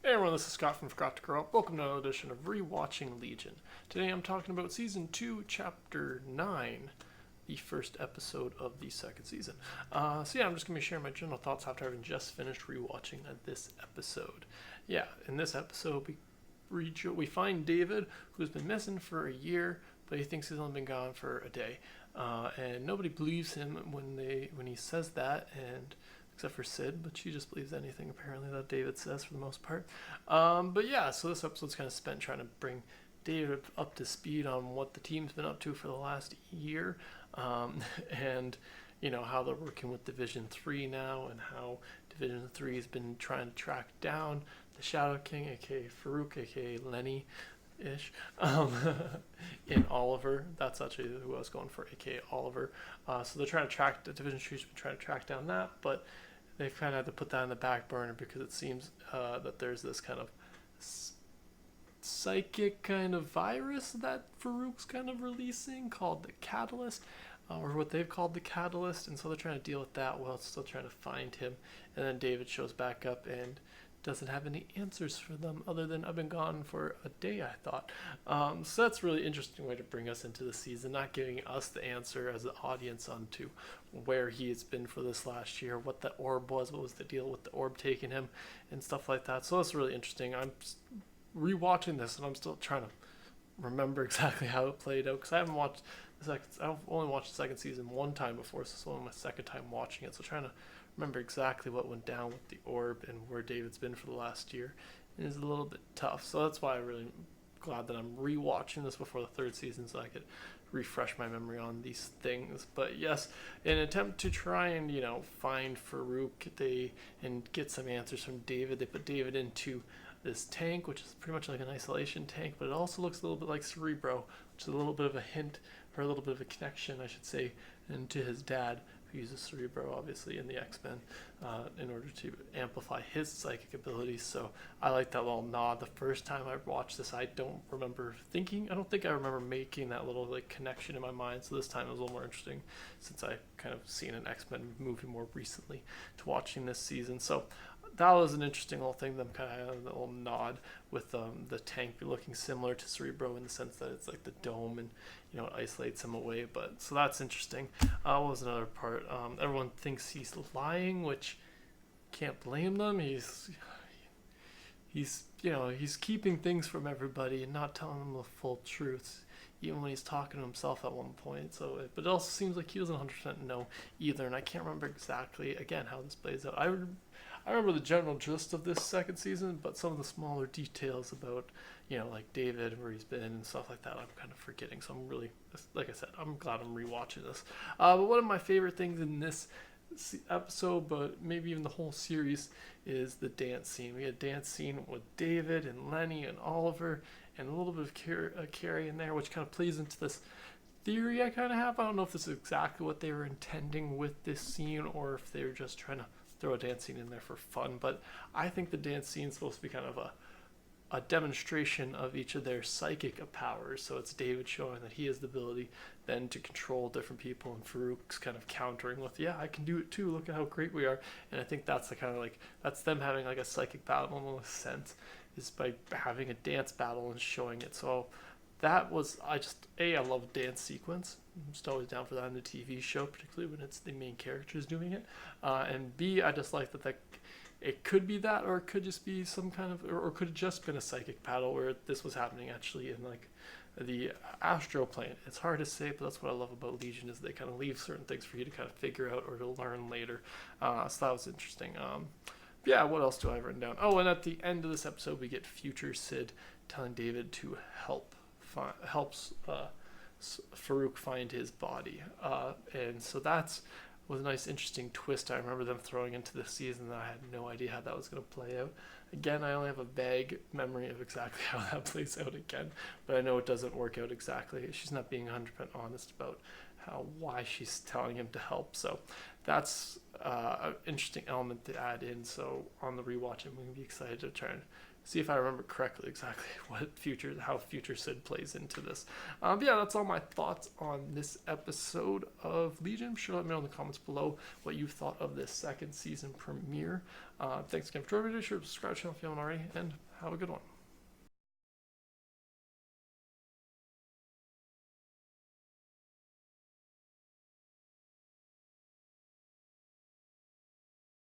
Hey everyone, this is Scott from Forgot to Grow Up. Welcome to another edition of ReWatching Legion. Today I'm talking about Season 2, Chapter 9, the first episode of the second season. I'm just going to be sharing my general thoughts after having just finished rewatching this episode. In this episode we find David, who's been missing for a year, but he thinks he's only been gone for a day. And nobody believes him when he says that, and except for Sid, but she just believes anything apparently that David says for the most part. So this episode's kind of spent trying to bring David up to speed on what the team's been up to for the last year, and how they're working with Division 3 now, and how Division 3 has been trying to track down the Shadow King, aka Farouk, aka Lenny ish, in Oliver. That's actually who I was going for, aka Oliver. So they're trying to track, the Division 3's been trying to track down that, but they've kind of had to put that in the back burner because it seems that there's this kind of psychic kind of virus that Farouk's kind of releasing called the Catalyst, or what they've called the Catalyst, and so they're trying to deal with that while still trying to find him. And then David shows back up and doesn't have any answers for them other than I've been gone for a day, I thought. So that's a really interesting way to bring us into the season, not giving us the answer as an audience onto where he has been for this last year, what the orb was, what was the deal with the orb taking him, and stuff like that. So that's really interesting. I'm rewatching this and I'm still trying to remember exactly how it played out because I've only watched the second season one time before, so it's only my second time watching it. So trying to remember exactly what went down with the orb and where David's been for the last year is a little bit tough. So that's why I'm really glad that I'm rewatching this before the third season so I could refresh my memory on these things. But yes, in an attempt to try and find Farouk and get some answers from David, they put David into this tank, which is pretty much like an isolation tank, but it also looks a little bit like Cerebro, which is a little bit of a hint, or a little bit of a connection, I should say, into his dad, who uses Cerebro, obviously, in the X-Men, in order to amplify his psychic abilities. So I like that little nod. The first time I watched this, I don't think I remember making that little connection in my mind. So this time it was a little more interesting, since I kind of seen an X-Men movie more recently to watching this season. So that was an interesting little thing, them kind of having a little nod with the tank looking similar to Cerebro in the sense that it's like the dome and it isolates him away. But so that's interesting. What was another part? Everyone thinks he's lying, which can't blame them. He's keeping things from everybody and not telling them the full truth, even when he's talking to himself at one point. So, but it also seems like he doesn't 100% know either, and I can't remember exactly again how this plays out. I remember the general gist of this second season, but some of the smaller details about, like David, where he's been and stuff like that, I'm kind of forgetting. So I'm really, like I said, I'm glad I'm rewatching this. But one of my favorite things in this episode, but maybe even the whole series, is the dance scene. We had a dance scene with David and Lenny and Oliver, and a little bit of Carrie in there, which kind of plays into this theory I kind of have. I don't know if this is exactly what they were intending with this scene, or if they were just trying to throw a dance scene in there for fun, but I think the dance scene is supposed to be kind of a demonstration of each of their psychic powers. So it's David showing that he has the ability then to control different people, and Farouk's kind of countering with, I can do it too, look at how great we are. And I think that's the kind of that's them having a psychic battle in a sense, is by having a dance battle and showing it. So that was, I love dance sequence. I'm just always down for that in the TV show, particularly when it's the main characters doing it. And B, I just like that it could be that, or it could just be some kind of, or could have just been a psychic battle where this was happening actually in the astral plane. It's hard to say, but that's what I love about Legion, is they kind of leave certain things for you to kind of figure out or to learn later. So that was interesting. What else do I have written down? Oh, and at the end of this episode, we get future Sid telling David to helps Farouk find his body, and so was a nice interesting twist I remember them throwing into the season that I had no idea how that was going to play out. Again, I only have a vague memory of exactly how that plays out again, but I know it doesn't work out exactly. She's not being 100% honest about why she's telling him to help. So that's an interesting element to add in. So on the rewatch, I'm going to be excited to try and see if I remember correctly exactly how future Sid plays into this. Yeah, that's all my thoughts on this episode of Legion. Sure, let me know in the comments below what you thought of this second season premiere. Thanks again for joining me. Sure, subscribe to the channel if you haven't already, and have a good one.